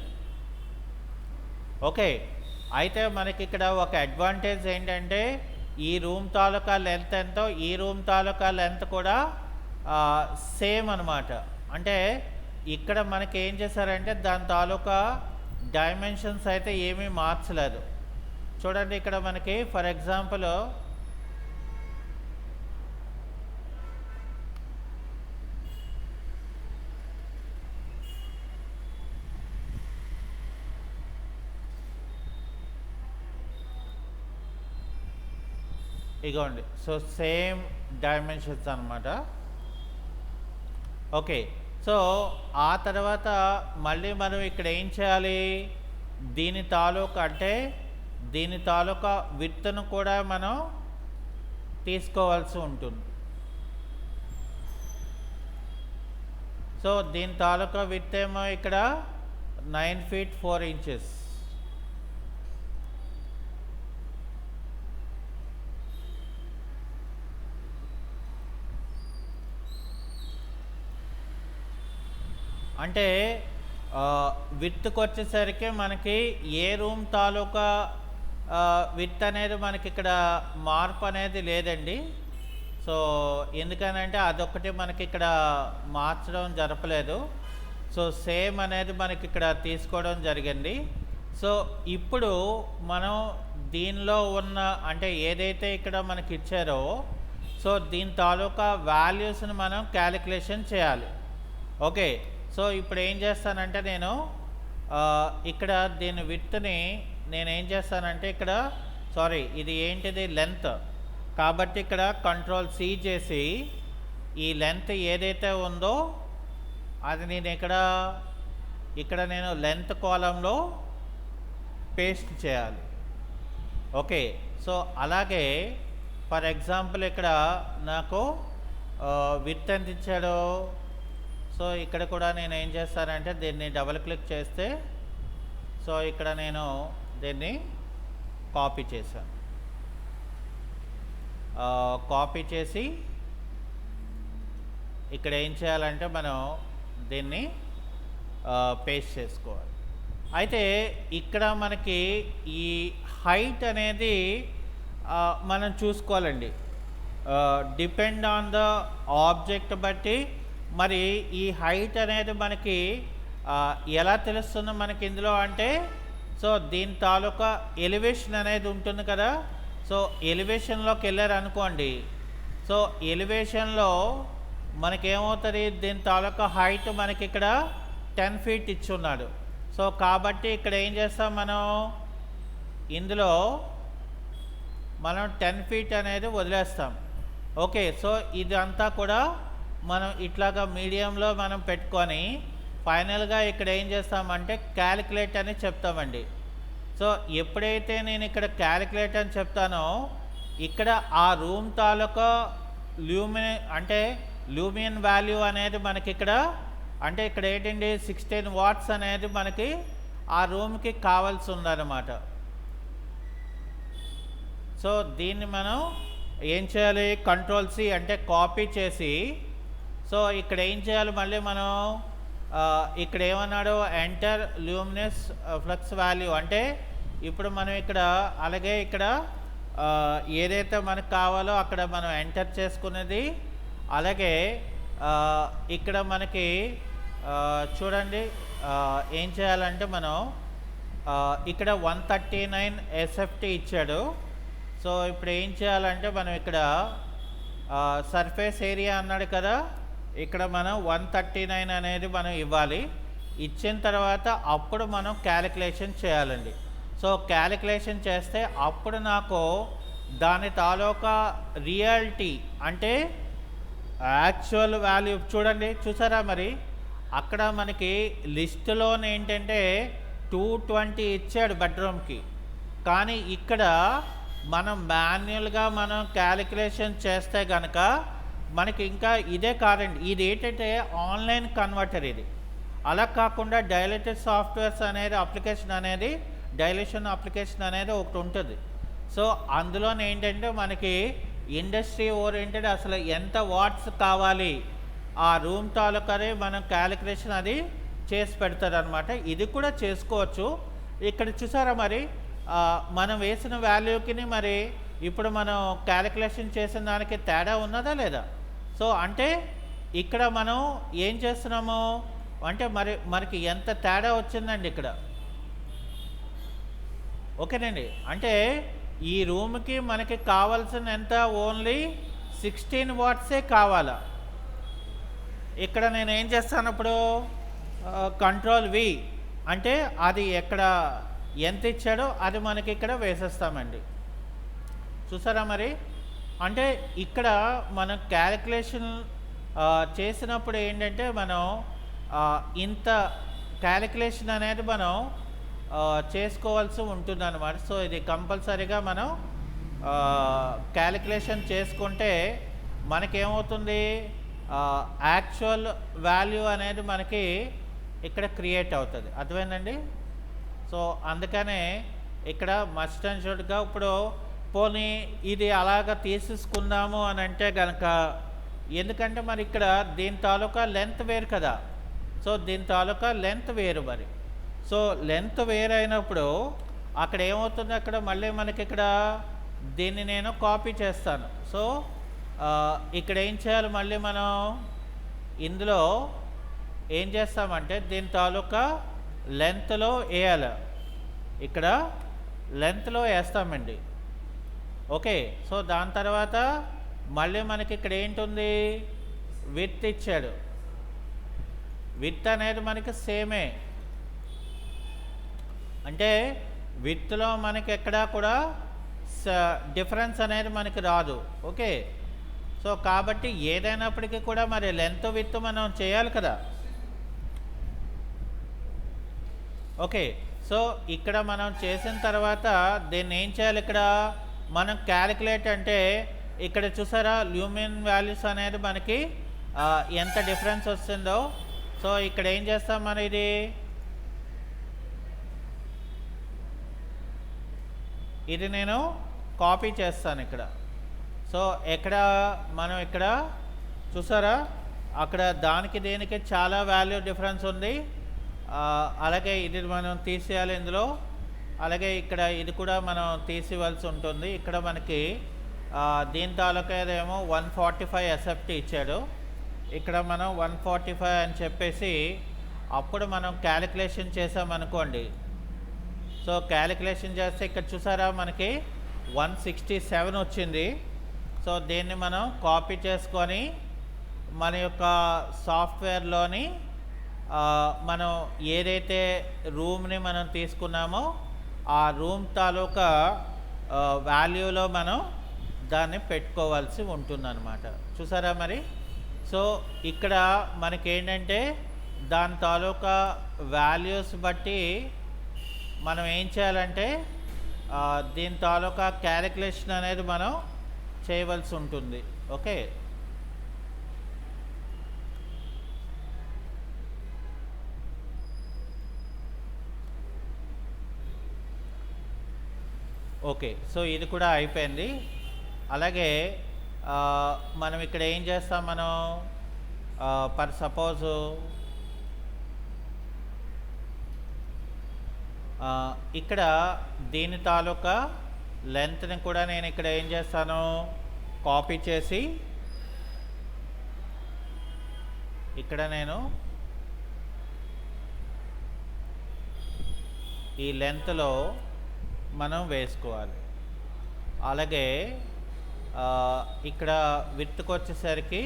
ఓకే, అయితే మనకి ఇక్కడ ఒక అడ్వాంటేజ్ ఏంటంటే ఈ రూమ్ తాలూకా లెంత్ ఎంతో ఈ రూమ్ తాలూకా లెంత్ కూడా సేమ్ అనమాట. అంటే ఇక్కడ మనకి ఏం చేశారంటే దాని తాలూకా డైమెన్షన్స్ అయితే ఏమీ మార్చలేదు. చూడండి ఇక్కడ మనకి ఫర్ ఎగ్జాంపుల్ ఇగోండి, సో సేమ్ డైమెన్షన్స్ అనమాట. ఓకే, సో ఆ తర్వాత మళ్ళీ మనం ఇక్కడ ఏం చేయాలి, దీని తాలూకా అంటే దీని తాలూకా విడ్త్ను కూడా మనం తీసుకోవాల్సి ఉంటుంది. సో దీని తాలూకా విడ్త్ ఏమో ఇక్కడ 9 feet 4 inches. అంటే విత్కి వచ్చేసరికి మనకి ఏ రూమ్ తాలూకా విత్ అనేది మనకి ఇక్కడ మార్పు అనేది లేదండి. సో ఎందుకనంటే అదొక్కటి మనకి ఇక్కడ మార్చడం జరపలేదు. సో సేమ్ అనేది మనకి ఇక్కడ తీసుకోవడం జరిగింది. సో ఇప్పుడు మనం దీనిలో ఉన్న అంటే ఏదైతే ఇక్కడ మనకి ఇచ్చారో సో దీని తాలూకా వాల్యూస్ని మనం క్యాలిక్యులేషన్ చేయాలి. ఓకే, సో ఇప్పుడు ఏం చేస్తానంటే నేను ఇక్కడ దీని విత్ని నేను ఏం చేస్తానంటే ఇక్కడ ఇది ఏంటిది లెంత్ కాబట్టి ఇక్కడ కంట్రోల్ C చేసి ఈ లెంత్ ఏదైతే ఉందో అది నేను ఇక్కడ నేను లెంత్ కాలంలో పేస్ట్ చేయాలి. ఓకే, సో అలాగే ఫర్ ఎగ్జాంపుల్ ఇక్కడ నాకు విత్ ఎంత ఇచ్చాడో సో ఇక్కడ కూడా నేను ఏం చేస్తానంటే దీన్ని డబుల్ క్లిక్ చేస్తే సో ఇక్కడ నేను దీన్ని కాపీ చేశాను. కాపీ చేసి ఇక్కడ ఏం చేయాలంటే మనం దీన్ని పేస్ట్ చేసుకోవాలి. అయితే ఇక్కడ మనకి ఈ హైట్ అనేది మనం చూసుకోవాలండి. డిపెండ్ ఆన్ ద ఆబ్జెక్ట్ బట్టి మరి ఈ హైట్ అనేది మనకి ఎలా తెలుస్తుందో మనకి ఇందులో అంటే సో దీని తాలూకా ఎలివేషన్ అనేది ఉంటుంది కదా. సో ఎలివేషన్లోకి వెళ్ళారు అనుకోండి. సో ఎలివేషన్లో మనకేమవుతుంది దీని తాలూకా హైట్ మనకి ఇక్కడ 10 feet ఇచ్చున్నాడు. సో కాబట్టి ఇక్కడ ఏం చేస్తాం మనం ఇందులో మనం 10 feet అనేది వదిలేస్తాం. ఓకే, సో ఇదంతా కూడా మనం ఇట్లాగా మీడియంలో మనం పెట్టుకొని ఫైనల్గా ఇక్కడ ఏం చేస్తామంటే క్యాలిక్యులేట్ అని చెప్తామండి. సో ఎప్పుడైతే నేను ఇక్కడ క్యాలిక్యులేట్ అని చెప్తానో ఇక్కడ ఆ రూమ్ తాలూకా లూమియన్ వాల్యూ అనేది మనకి ఇక్కడ అంటే ఇక్కడ ఏంటండి 16 watts అనేది మనకి ఆ రూమ్కి కావాల్సి ఉందన్నమాట. సో దీన్ని మనం ఏం చేయాలి కంట్రోల్ C అంటే కాపీ చేసి సో ఇక్కడ ఏం చేయాలి మళ్ళీ మనం ఇక్కడ ఏమన్నాడు ఎంటర్ లూమినస్ ఫ్లక్స్ వాల్యూ అంటే ఇప్పుడు మనం ఇక్కడ అలాగే ఇక్కడ ఏదైతే మనకు కావాలో అక్కడ మనం ఎంటర్ చేసుకునేది అలాగే ఇక్కడ మనకి చూడండి ఏం చేయాలంటే మనం ఇక్కడ 139 SFT ఇచ్చాడు. సో ఇప్పుడు ఏం చేయాలంటే మనం ఇక్కడ సర్ఫేస్ ఏరియా అన్నాడు కదా ఇక్కడ మనం 139 అనేది మనం ఇవ్వాలి. ఇచ్చిన తర్వాత అప్పుడు మనం క్యాలిక్యులేషన్ చేయాలండి. సో క్యాలిక్యులేషన్ చేస్తే అప్పుడు నాకు దాని తాలూకా రియాలిటీ అంటే యాక్చువల్ వాల్యూ చూసారా మరి అక్కడ మనకి లిస్టులోనే ఏంటంటే 220 ఇచ్చాడు బెడ్రూమ్కి. కానీ ఇక్కడ మనం మాన్యువల్గా మనం క్యాలిక్యులేషన్ చేస్తే కనుక మనకి ఇంకా ఇదే కాదండి. ఇది ఏంటంటే ఆన్లైన్ కన్వర్టర్ ఇది. అలా కాకుండా డైలేటెడ్ సాఫ్ట్వేర్స్ అనేది అప్లికేషన్ అనేది డైలేషన్ అప్లికేషన్ అనేది ఒకటి ఉంటుంది. సో అందులోనే ఏంటంటే మనకి ఇండస్ట్రీ ఓరియంటెడ్ అసలు ఎంత వాట్స్ కావాలి ఆ రూమ్ తాలూకానే మనం క్యాలిక్యులేషన్ అది చేసి పెడతారు అనమాట. ఇది కూడా చేసుకోవచ్చు. ఇక్కడ చూసారా మరి మనం వేసిన వాల్యూకి మరి ఇప్పుడు మనం క్యాలిక్యులేషన్ చేసిన దానికి తేడా ఉన్నదా లేదా. సో అంటే ఇక్కడ మనం ఏం చేస్తున్నాము అంటే మనకి ఎంత తేడా వచ్చిందండి ఇక్కడ. ఓకేనండి, అంటే ఈ రూమ్కి మనకి కావాల్సిన ఎంత ఓన్లీ 16 watts కావాలా. ఇక్కడ నేను ఏం చేస్తాను ఇప్పుడు కంట్రోల్ V అంటే అది ఎక్కడ ఎంత ఇచ్చాడో అది మనకి ఇక్కడ వేసేస్తామండి. చూసారా మరి అంటే ఇక్కడ మనం క్యాలిక్యులేషన్ చేసినప్పుడు ఏంటంటే మనం ఇంత క్యాలిక్యులేషన్ అనేది మనం చేసుకోవాల్సి ఉంటుంది అన్నమాట. సో ఇది కంపల్సరీగా మనం క్యాలిక్యులేషన్ చేసుకుంటే మనకేమవుతుంది యాక్చువల్ వాల్యూ అనేది మనకి ఇక్కడ క్రియేట్ అవుతుంది. అర్థమైందండి. సో అందుకనే ఇక్కడ మస్ట్ అండ్ షుడ్గా ఇప్పుడు పోనీ ఇది అలాగ తీసేసుకుందాము అని అంటే కనుక ఎందుకంటే మరి ఇక్కడ దీని తాలూకా లెంత్ వేరు కదా. సో దీని తాలూకా లెంత్ వేరు మరి. సో లెంత్ వేరైనప్పుడు అక్కడ ఏమవుతుంది, అక్కడ మళ్ళీ మనకి ఇక్కడ దీన్ని నేను కాపీ చేస్తాను. సో ఇక్కడ ఏం చేయాలి, మళ్ళీ మనం ఇందులో ఏం చేస్తామంటే దీని తాలూకా లెంత్లో వేయాలి, ఇక్కడ లెంత్లో వేస్తామండి. ఓకే, సో దాని తర్వాత మళ్ళీ మనకి ఇక్కడ ఏంటుంది, విడ్త్ ఇచ్చాడు. విడ్త్ అనేది మనకి సేమే, అంటే విడ్త్లో మనకి ఎక్కడా కూడా డిఫరెన్స్ అనేది మనకి రాదు. ఓకే, సో కాబట్టి ఏదైనప్పటికీ కూడా మరి లెంత్ విడ్త్ మనం చేయాలి కదా. ఓకే, సో ఇక్కడ మనం చేసిన తర్వాత దీన్ని ఏం చేయాలి, ఇక్కడ మనం క్యాలిక్యులేట్ అంటే ఇక్కడ చూసారా ల్యూమిన్ వాల్యూస్ అనేది మనకి ఎంత డిఫరెన్స్ వస్తుందో. సో ఇక్కడ ఏం చేస్తాం, మనం ఇది నేను కాపీ చేస్తాను ఇక్కడ. సో ఎక్కడ మనం ఇక్కడ చూసారా అక్కడ దానికి దేనికి చాలా వాల్యూ డిఫరెన్స్ ఉంది. అలాగే ఇది మనం తీసేయాలి ఇందులో, అలాగే ఇక్కడ ఇది కూడా మనం తీసివలసి ఉంటుంది. ఇక్కడ మనకి దీని తాలూకా ఏమో 145 ఎస్ఎఫ్టీ ఇచ్చాడు, ఇక్కడ మనం 145 అని చెప్పేసి అప్పుడు మనం క్యాలిక్యులేషన్ చేసామనుకోండి. సో క్యాలిక్యులేషన్ చేస్తే ఇక్కడ చూసారా మనకి 167 వచ్చింది. సో దీన్ని మనం కాపీ చేసుకొని మన యొక్క సాఫ్ట్వేర్లోని మనం ఏదైతే రూమ్ని మనం తీసుకున్నామో ఆ రూమ్ తాలూకా వాల్యూలో మనం దాన్ని పెట్టుకోవాల్సి ఉంటుందన్నమాట. చూసారా మరి. సో ఇక్కడ మనకేంటంటే దాని తాలూకా వాల్యూస్ బట్టి మనం ఏం చేయాలంటే దీని తాలూకా క్యాలిక్యులేషన్ అనేది మనం చేయవలసి ఉంటుంది. ఓకే, ఓకే, సో ఇది కూడా అయిపోయింది. అలాగే మనం ఇక్కడ ఏం చేస్తాం, మనం ఫర్ సపోజ్ ఇక్కడ దీని తాలూకా లెంత్ని కూడా నేను ఇక్కడ ఏం చేస్తాను, కాపీ చేసి ఇక్కడ నేను ఈ లెంత్లో మనం వేసుకోవాలి. అలాగే ఇక్కడ విడ్త్కి వచ్చేసరికి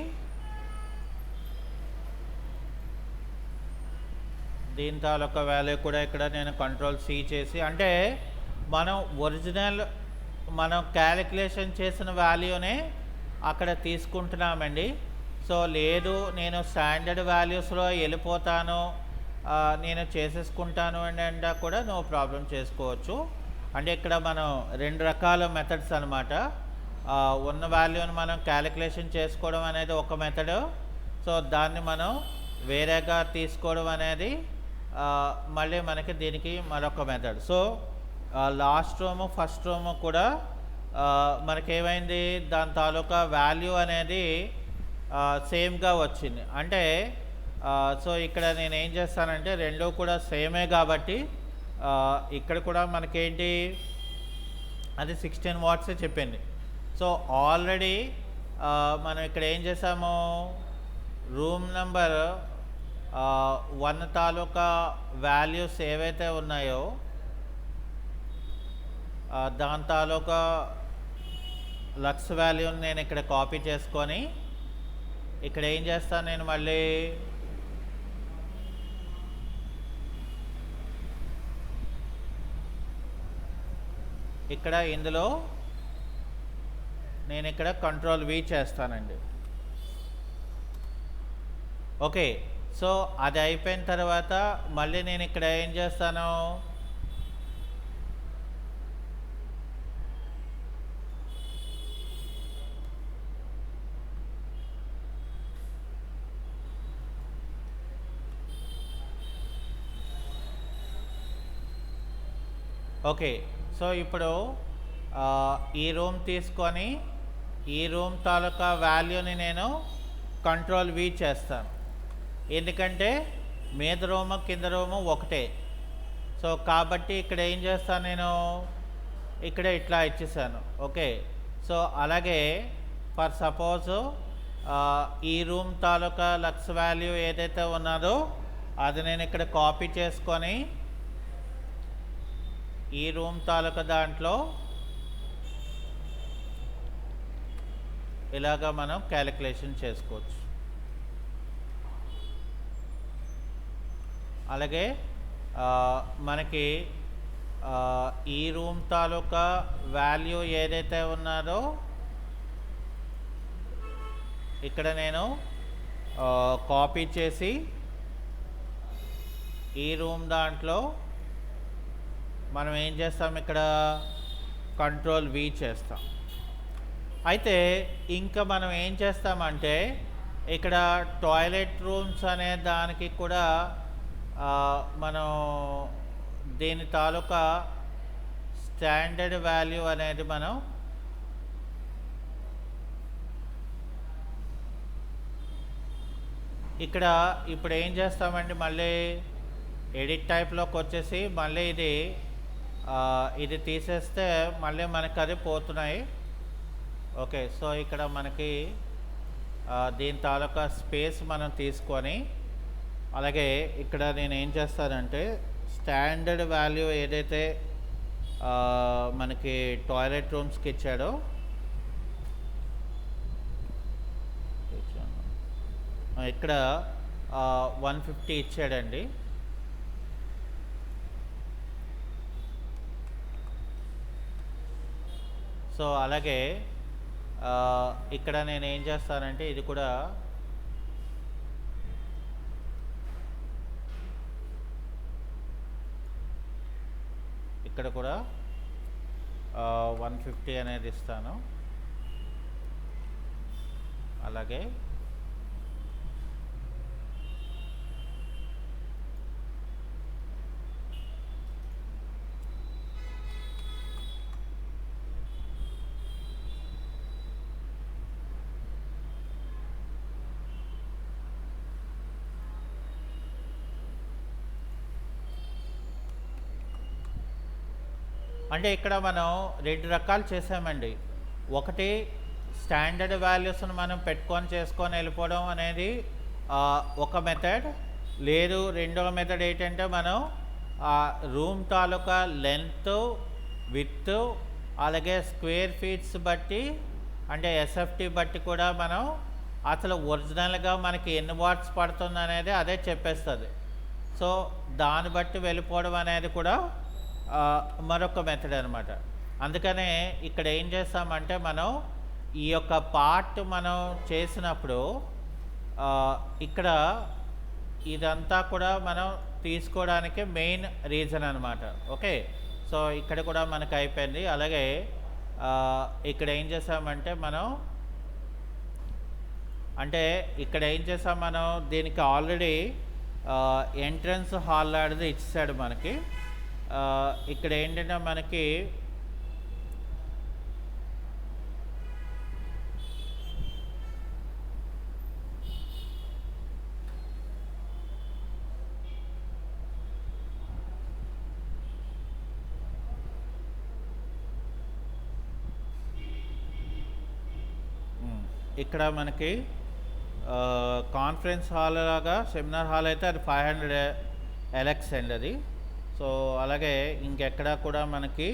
దీని తాలూకా వాల్యూ కూడా ఇక్కడ నేను Ctrl+C చేసి, అంటే మనం ఒరిజినల్ మనం క్యాలిక్యులేషన్ చేసిన వాల్యూనే అక్కడ తీసుకుంటున్నామండి. సో లేదు నేను స్టాండర్డ్ వాల్యూస్లో వెళ్ళిపోతాను, నేను చేసేసుకుంటాను అంటే కూడా నో ప్రాబ్లం చేసుకోవచ్చు. అంటే ఇక్కడ మనం రెండు రకాల మెథడ్స్ అనమాట. ఉన్న వాల్యూని మనం క్యాలిక్యులేషన్ చేసుకోవడం అనేది ఒక మెథడ్, సో దాన్ని మనం వేరేగా తీసుకోవడం అనేది మళ్ళీ మనకి దీనికి మరొక method. So last room first room కూడా మనకేమైంది, దాని తాలూకా వాల్యూ అనేది సేమ్గా వచ్చింది. అంటే సో ఇక్కడ నేను ఏం చేస్తానంటే రెండూ కూడా సేమే కాబట్టి ఇక్కడ కూడా మనకేంటి అది 16 వాట్స్ చెప్పింది. సో ఆల్రెడీ మనం ఇక్కడ ఏం చేసాము, రూమ్ నెంబర్ 1 తాలూకా వాల్యూస్ ఏవైతే ఉన్నాయో దాని తాలూకా లక్స్ వాల్యూని నేను ఇక్కడ కాపీ చేసుకొని ఇక్కడ ఏం చేస్తాను, నేను మళ్ళీ ఇక్కడ ఇందులో నేను ఇక్కడ Ctrl+V చేస్తానండి. ఓకే, సో అది అయిపోయిన తర్వాత మళ్ళీ నేను ఇక్కడ ఏం చేస్తాను, ఓకే, సో ఇప్పుడు ఈ రూమ్ తీసుకొని ఈ రూమ్ తాలూకా వాల్యూని నేను Ctrl+V చేస్తాను. ఎందుకంటే మీద రూము కింద రూము ఒకటే. సో కాబట్టి ఇక్కడ ఏం చేస్తాను నేను, ఇక్కడ ఇట్లా ఇచ్చేసాను. ఓకే. సో అలాగే ఫర్ సపోజు ఈ రూమ్ తాలూకా లక్స్ వాల్యూ ఏదైతే ఉన్నదో అది నేను ఇక్కడ కాపీ చేసుకొని ఈ రూమ్ తాలూకా దాంట్లో ఇలాగా మనం క్యాలిక్యులేషన్ చేసుకోవచ్చు. అలాగే మనకి ఈ రూమ్ తాలూకా వాల్యూ ఏదైతే ఉన్నదో ఇక్కడ నేను కాపీ చేసి ఈ రూమ్ దాంట్లో మనం ఏం చేస్తాం, ఇక్కడ కంట్రోల్ V చేస్తాం. అయితే ఇంకా మనం ఏం చేస్తామంటే ఇక్కడ టాయిలెట్ రూమ్స్ అనే దానికి కూడా మనం దీని తాలూకా స్టాండర్డ్ వాల్యూ అనేది మనం ఇక్కడ ఇప్పుడు ఏం చేస్తామంటే మళ్ళీ ఎడిట్ టైప్లోకి వచ్చేసి మళ్ళీ ఇది తీసేస్తే మళ్ళీ మనకి అది పోతున్నాయి. ఓకే. సో ఇక్కడ మనకి దీని తాలూకా స్పేస్ మనం తీసుకొని అలాగే ఇక్కడ నేను ఏం చేస్తానంటే స్టాండర్డ్ వాల్యూ ఏదైతే మనకి టాయిలెట్ రూమ్స్కి ఇచ్చాడో ఇక్కడ 150 ఇచ్చాడండి. సో అలాగే ఇక్కడ నేను ఏం చేస్తానంటే ఇది కూడా ఇక్కడ కూడా 150 అనేది ఇస్తాను. అలాగే అంటే ఇక్కడ మనం 2 రకాలు చేసామండి. ఒకటి స్టాండర్డ్ వాల్యూస్ను మనం పెట్టుకొని చేసుకొని వెళ్ళిపోవడం అనేది ఒక మెథడ్. లేదు రెండవ మెథడ్ ఏంటంటే మనం రూమ్ తాలూకా లెంత్, విడ్త్ అలాగే స్క్వేర్ ఫీట్స్ బట్టి అంటే ఎస్ఎఫ్టీ బట్టి కూడా మనం అసలు ఒరిజినల్గా మనకి ఎన్ని వాట్స్ పడుతుంది అనేది అదే చెప్పేస్తుంది. సో దాన్ని బట్టి వెళ్ళిపోవడం అనేది కూడా మరొక మెథడ్ అనమాట. అందుకనే ఇక్కడ ఏం చేస్తామంటే మనం ఈ యొక్క పార్ట్ మనం చేసినప్పుడు ఇక్కడ ఇదంతా కూడా మనం తీసుకోవడానికి మెయిన్ రీజన్ అనమాట. ఓకే. సో ఇక్కడ కూడా మనకు అయిపోయింది. అలాగే ఇక్కడ ఏం చేసామంటే మనం అంటే ఇక్కడ ఏం చేసాం మనం దీనికి ఆల్రెడీ ఎంట్రన్స్ హాల్ అనేది ఇచ్చాడు మనకి. ఇక్కడ ఏంటంటే మనకి ఇక్కడ మనకి కాన్ఫరెన్స్ హాల్ లాగా సెమినార్ హాల్ అయితే అది 500 LX అండి అది. సో అలాగే ఇంకెక్కడా కూడా మనకి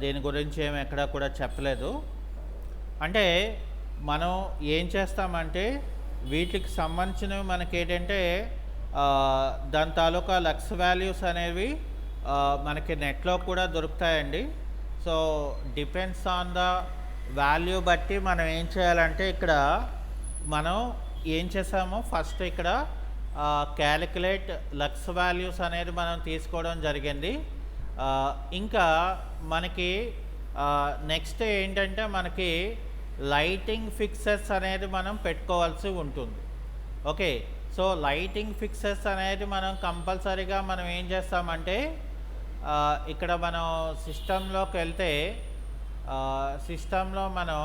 దీని గురించి ఏమి ఎక్కడా కూడా చెప్పలేదు. అంటే మనం ఏం చేస్తామంటే వీటికి సంబంధించినవి మనకి ఏంటంటే దాని తాలూకా లక్స్ వాల్యూస్ అనేవి మనకి నెట్లో కూడా దొరుకుతాయండి. So depends on the value బట్టి మనం ఏం చేయాలంటే ఇక్కడ మనం ఏం చేసామో ఫస్ట్ ఇక్కడ క్యాలిక్యులేట్ లక్స్ వాల్యూస్ అనేది మనం తీసుకోవడం జరిగింది. ఇంకా మనకి నెక్స్ట్ ఏంటంటే మనకి లైటింగ్ ఫిక్సెస్ అనేది మనం పెట్టుకోవాల్సి ఉంటుంది. ఓకే. సో లైటింగ్ ఫిక్సెస్ అనేది మనం కంపల్సరీగా మనం ఏం చేస్తామంటే ఇక్కడ మనం సిస్టంలోకి వెళ్తే సిస్టంలో మనం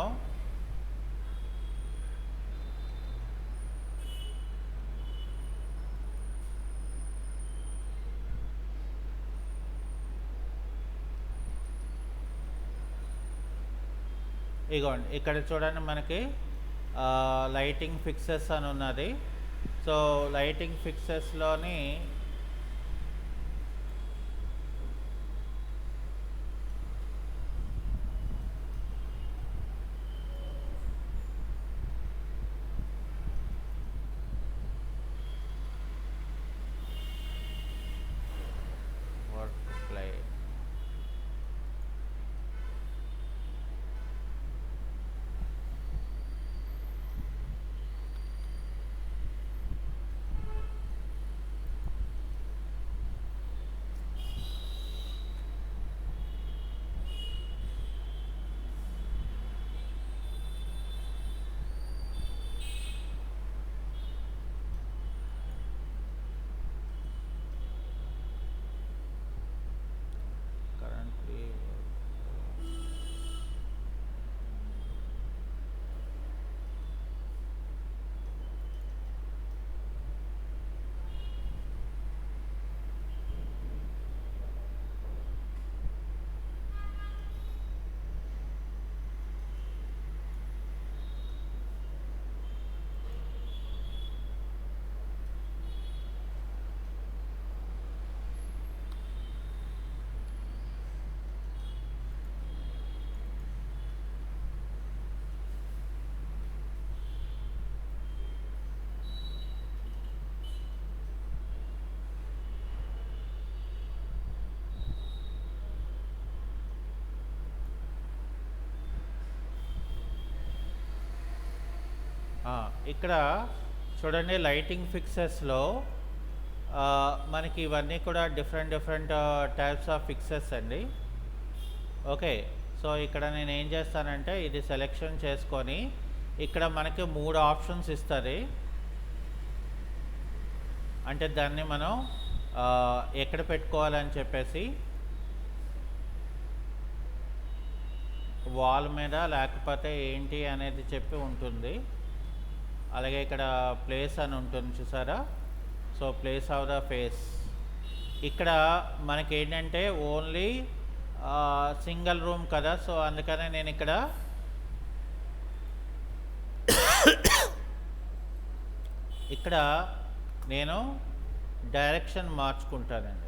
ఇగోండి ఇక్కడ చూడండి మనకి లైటింగ్ ఫిక్సెస్ అని ఉన్నది. సో లైటింగ్ ఫిక్సెస్లోని వర్క్ ప్లే కరెంట్లీ ఇక్కడ చూడండి లైటింగ్ ఫిక్సెస్లో మనకి ఇవన్నీ కూడా different different types of fixes అండి. ఓకే, సో ఇక్కడ నేను ఏం చేస్తానంటే ఇది సెలెక్షన్ చేసుకొని ఇక్కడ మనకి 3 ఆప్షన్స్ ఇస్తుంది. అంటే దాన్ని మనం ఎక్కడ పెట్టుకోవాలని చెప్పేసి వాల్ మీద లేకపోతే ఏంటి అనేది చెప్పి ఉంటుంది. అలాగే ఇక్కడ ప్లేస్ అని ఉంటుంది చూసారా. So place of the face ఇక్కడ మనకి ఏంటంటే ఓన్లీ సింగిల్ రూమ్ కదా. సో అందుకనే నేను ఇక్కడ నేను డైరెక్షన్ మార్చుకుంటానండి.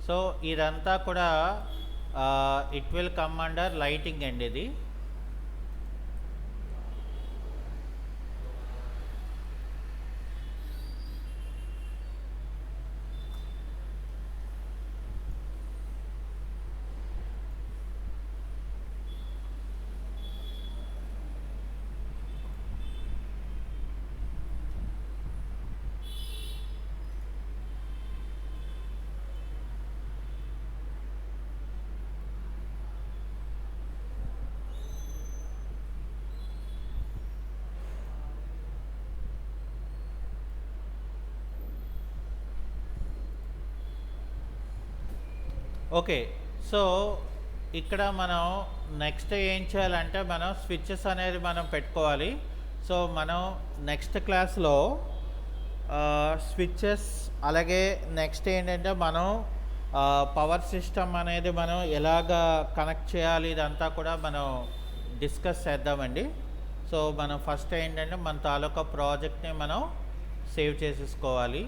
సో ఇదంతా కూడా it will come under lighting అండి ఇది. ఓకే, సో ఇక్కడ మనం నెక్స్ట్ ఏం చేయాలంటే మనం స్విచ్చెస్ అనేది మనం పెట్టుకోవాలి. సో మనం నెక్స్ట్ క్లాస్లో స్విచ్చెస్ అలాగే నెక్స్ట్ ఏంటంటే మనం పవర్ సిస్టమ్ అనేది మనం ఎలాగ కనెక్ట్ చేయాలి ఇదంతా కూడా మనం డిస్కస్ చేద్దామండి. సో మనం ఫస్ట్ ఏంటంటే మన తాలూకా ప్రాజెక్ట్ని మనం సేవ్ చేసేసుకోవాలి.